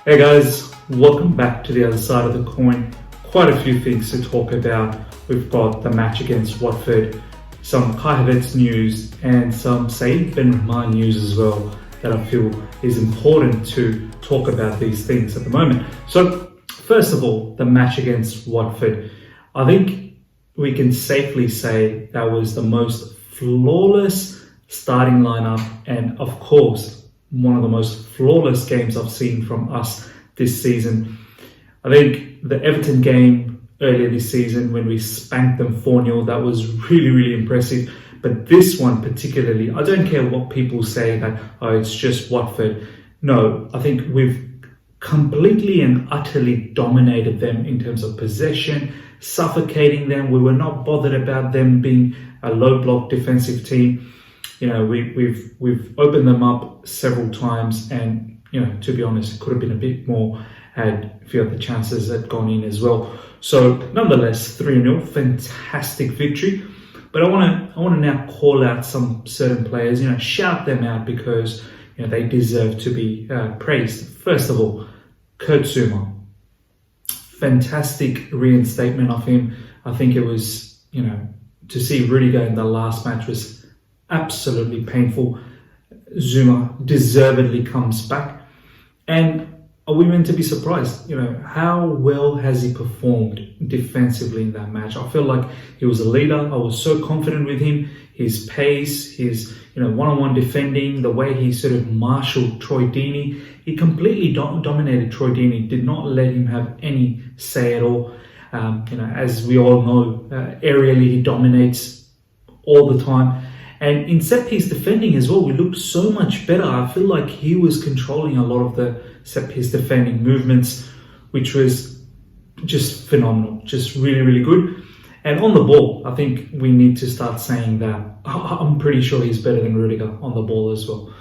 Hey guys, welcome back to the other side of the coin. Quite a few things to talk about. We've got the match against Watford, some Havertz news, and some Benrahma news as well that I feel is important to talk about these things at the moment. So, first of all, the match against Watford. I think we can safely say that was the most flawless starting lineup, and of course, one of the most flawless games I've seen from us this season. I think the Everton game earlier this season when we spanked them 4-0, that was really impressive. But this one particularly, I don't care what people say that, oh, it's just Watford. No, I think we've completely and utterly dominated them in terms of possession, suffocating them. We were not bothered about them being a low block defensive team. You know, we've opened them up several times, and to be honest, it could have been a bit more had a few other chances that gone in as well. So nonetheless, 3-0, fantastic victory. But I want to now call out some certain players, shout them out because they deserve to be praised. First of all, Kurt Zuma, fantastic reinstatement of him. I think it was to see Rudiger in the last match was absolutely painful. Zuma deservedly comes back, and are we meant to be surprised? How well has he performed defensively in that match? I feel like he was a leader. I was so confident with him. His pace, his one-on-one defending, the way he sort of marshaled Troy Deeney. He completely dominated Troy Deeney. Did not let him have any say at all. As we all know, aerially he dominates all the time. And in set-piece defending as well, we looked so much better. I feel like he was controlling a lot of the set-piece defending movements, which was just phenomenal, just really good. And on the ball, I think we need to start saying that I'm pretty sure he's better than Rudiger on the ball as well.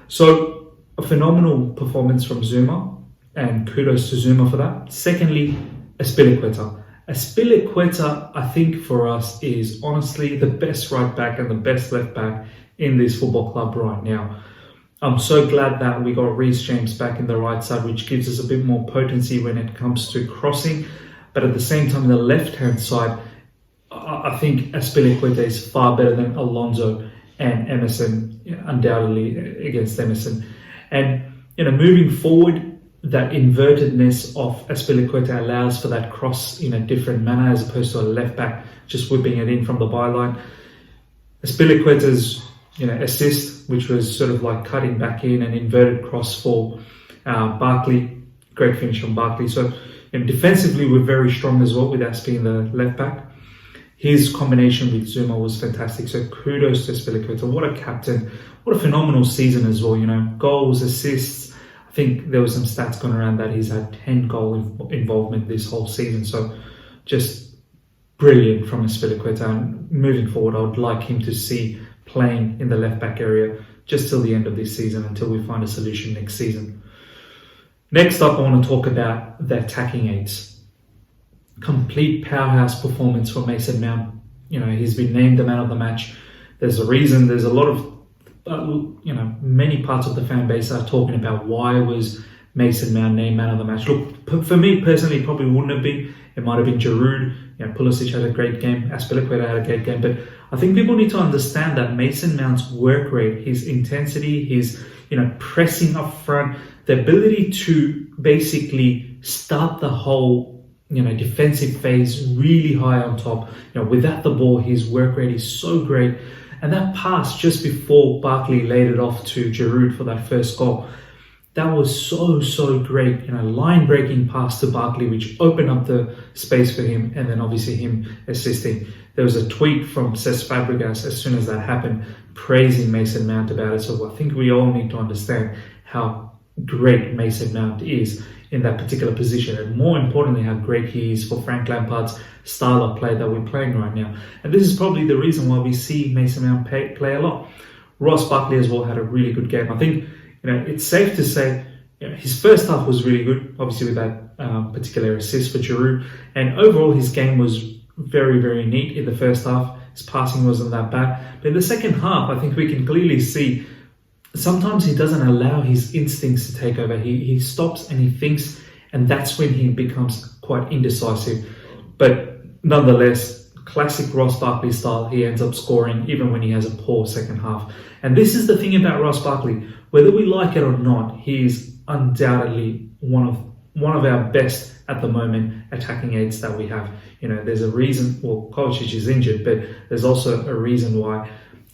So a phenomenal performance from Zuma, and kudos to Zuma for that. Secondly, Azpilicueta. Azpilicueta, I think for us, is honestly the best right back and the best left back in this football club right now. I'm so glad that we got Reece James back in the right side, which gives us a bit more potency when it comes to crossing. But at the same time, the left-hand side, I think Azpilicueta is far better than Alonso and Emerson, undoubtedly against Emerson. And moving forward, that invertedness of Azpilicueta allows for that cross in a different manner as opposed to a left back just whipping it in from the byline. Azpilicueta's assist, which was sort of like cutting back in, an inverted cross for Barkley, great finish from Barkley. So defensively we're very strong as well with us being the left back. His combination with Zuma was fantastic. So kudos to Azpilicueta. What a captain! What a phenomenal season as well. Goals, assists. I think there was some stats going around that he's had 10 goal involvement this whole season. So just brilliant from Azpilicueta. And moving forward, I would like him to see playing in the left back area just till the end of this season until we find a solution next season. Next up, I want to talk about the attacking eights. Complete powerhouse performance for Mason Mount. He's been named the man of the match. There's a reason. There's a lot of many parts of the fan base are talking about why was Mason Mount named man of the match. Look, for me personally, it probably wouldn't have been. It might have been Giroud. Pulisic had a great game. Azpilicueta had a great game. But I think people need to understand that Mason Mount's work rate, his intensity, his pressing up front, the ability to basically start the whole defensive phase really high on top. Without the ball, his work rate is so great. And that pass just before Barkley laid it off to Giroud for that first goal, that was so great. Line-breaking pass to Barkley, which opened up the space for him, and then obviously him assisting. There was a tweet from Cesc Fabregas as soon as that happened, praising Mason Mount about it. So I think we all need to understand how great Mason Mount is in that particular position, and more importantly, how great he is for Frank Lampard's style of play that we're playing right now. And this is probably the reason why we see Mason Mount play a lot. Ross Barkley as well had a really good game. I think it's safe to say his first half was really good, obviously with that particular assist for Giroud, and overall his game was very neat in the first half. His passing wasn't that bad, but in the second half, I think we can clearly see sometimes he doesn't allow his instincts to take over. He stops and he thinks, and that's when he becomes quite indecisive. But nonetheless, classic Ross Barkley style, he ends up scoring even when he has a poor second half. And this is the thing about Ross Barkley. Whether we like it or not, he is undoubtedly one of our best at the moment attacking aids that we have. There's a reason. Well, Kovacic is injured, but there's also a reason why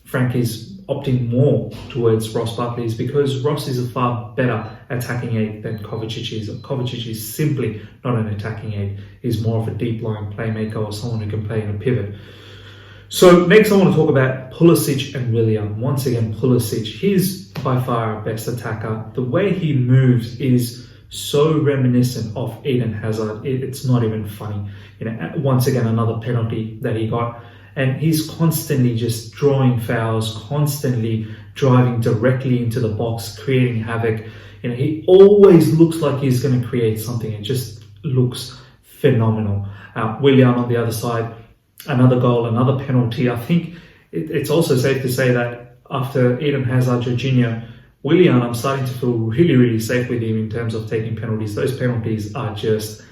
Frank is opting more towards Ross Barkley, is because Ross is a far better attacking aid than Kovacic is. Kovacic is simply not an attacking aid. He's more of a deep line playmaker or someone who can play in a pivot. So next I want to talk about Pulisic and Willian. Once again, Pulisic, he's by far our best attacker. The way he moves is so reminiscent of Eden Hazard. It's not even funny. Once again, another penalty that he got. And he's constantly just drawing fouls, constantly driving directly into the box, creating havoc. He always looks like he's going to create something. It just looks phenomenal. Willian on the other side, another goal, another penalty. I think it's also safe to say that after Eden Hazard, Jorginho, Willian, I'm starting to feel really, really safe with him in terms of taking penalties. Those penalties are just,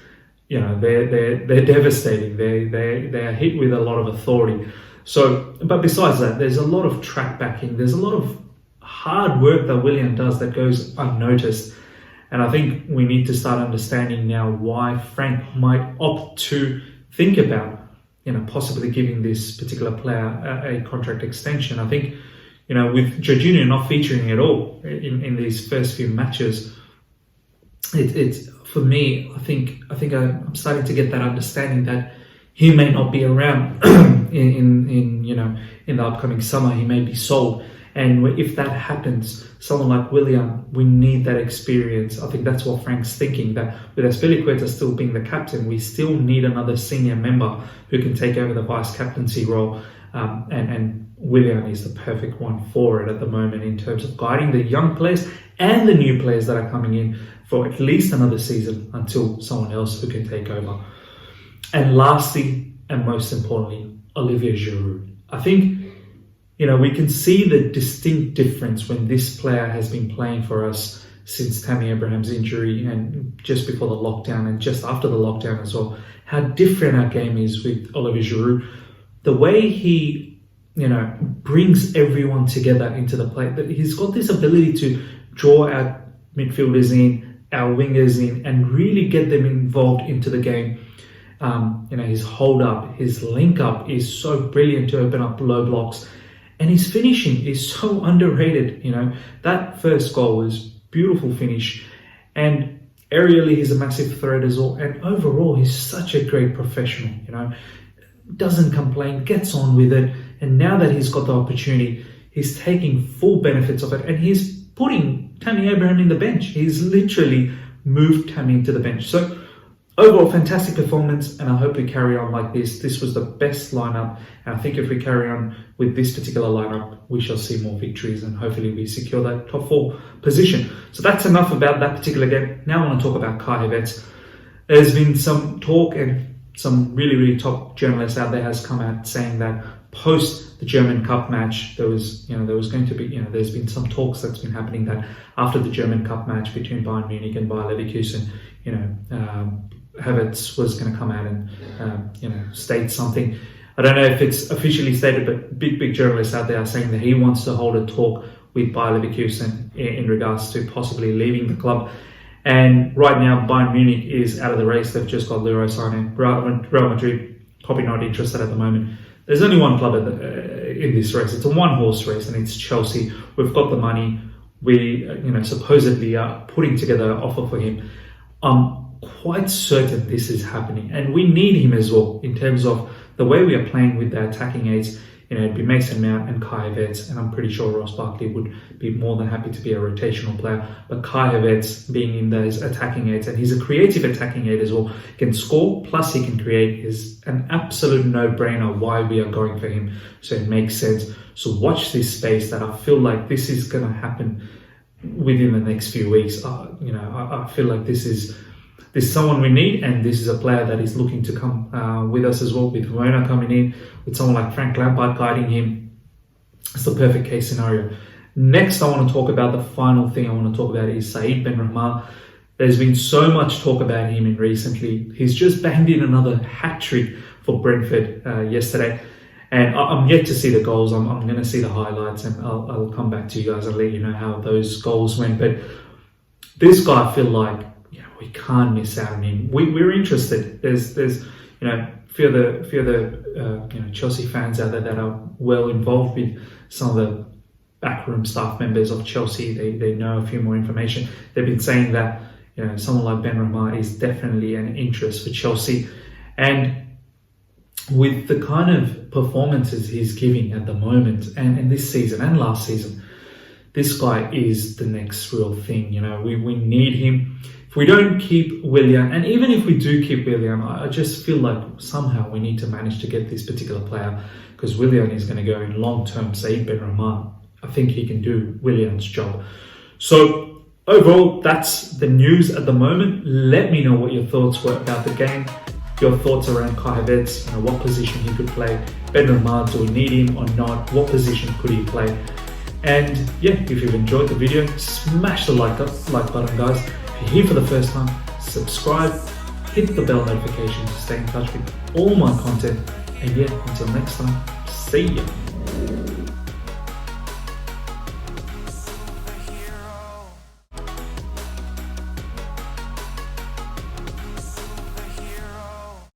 they're devastating. They are hit with a lot of authority. So, but besides that, there's a lot of track backing. There's a lot of hard work that Willian does that goes unnoticed. And I think we need to start understanding now why Frank might opt to think about, possibly giving this particular player a contract extension. I think, with Jorginho not featuring at all in these first few matches, it's for me, I think I'm starting to get that understanding that he may not be around in the upcoming summer. He may be sold, and if that happens, someone like Willian, we need that experience. I think that's what Frank's thinking, that with Azpilicueta still being the captain, we still need another senior member who can take over the vice captaincy role, and Willian is the perfect one for it at the moment in terms of guiding the young players and the new players that are coming in for at least another season until someone else who can take over. And lastly, and most importantly, Olivier Giroud. I think, we can see the distinct difference when this player has been playing for us since Tammy Abraham's injury and just before the lockdown and just after the lockdown as well, how different our game is with Olivier Giroud. The way he brings everyone together into the play. He's got this ability to draw our midfielders in, our wingers in, and really get them involved into the game. His hold up, his link up is so brilliant to open up low blocks, and his finishing is so underrated. That first goal was beautiful finish, and aerially he's a massive threat as well. And overall, he's such a great professional. Doesn't complain, gets on with it. And now that he's got the opportunity, he's taking full benefits of it, and he's putting Tammy Abraham in the bench. He's literally moved Tammy into the bench. So overall, fantastic performance, and I hope we carry on like this. This was the best lineup, and I think if we carry on with this particular lineup, we shall see more victories, and hopefully we secure that top 4 position. So that's enough about that particular game. Now I want to talk about Kai Havertz. There's been some talk, and some really, really top journalists out there has come out saying that post the German Cup match, there was going to be, there's been some talks that's been happening that after the German Cup match between Bayern Munich and Bayer Leverkusen, Havertz was going to come out and, state something. I don't know if it's officially stated, but big journalists out there are saying that he wants to hold a talk with Bayer Leverkusen in regards to possibly leaving the club. And right now, Bayern Munich is out of the race. They've just got Leroy Sané. Real Madrid, probably not interested at the moment. There's only one club in this race. It's a one-horse race, and it's Chelsea. We've got the money. We, supposedly are putting together an offer for him. I'm quite certain this is happening, and we need him as well in terms of the way we are playing with the attacking aids. It'd be Mason Mount and Kai Havertz, and I'm pretty sure Ross Barkley would be more than happy to be a rotational player. But Kai Havertz being in those attacking aids, and he's a creative attacking aid as well, can score, plus he can create, is an absolute no-brainer why we are going for him. So it makes sense. So watch this space, that I feel like this is going to happen within the next few weeks. I feel like this is someone we need, and this is a player that is looking to come with us as well, with Verona coming in, with someone like Frank Lampard guiding him. It's the perfect case scenario. Next, I want to talk about the final thing I want to talk about is Saeed Benrahma. There's been so much talk about him recently. He's just banged in another hat-trick for Brentford yesterday. And I'm yet to see the goals. I'm going to see the highlights, and I'll come back to you guys and let you know how those goals went. But this guy, I feel like we can't miss out on him. We're interested. There's few of the Chelsea fans out there that are well involved with some of the backroom staff members of Chelsea. They know a few more information. They've been saying that someone like Benrahma is definitely an interest for Chelsea, and with the kind of performances he's giving at the moment, and this season and last season, this guy is the next real thing. We need him. If we don't keep Willian, and even if we do keep Willian, I just feel like somehow we need to manage to get this particular player, because Willian is going to go in long-term. Saeed Benrahma, I think he can do Willian's job. So overall, that's the news at the moment. Let me know what your thoughts were about the game, your thoughts around Havertz, what position he could play. Benrahma, do we need him or not? What position could he play? And yeah, if you've enjoyed the video, smash the like button, guys. If you're here for the first time, subscribe, hit the bell notification to stay in touch with all my content. And yeah, until next time, see ya.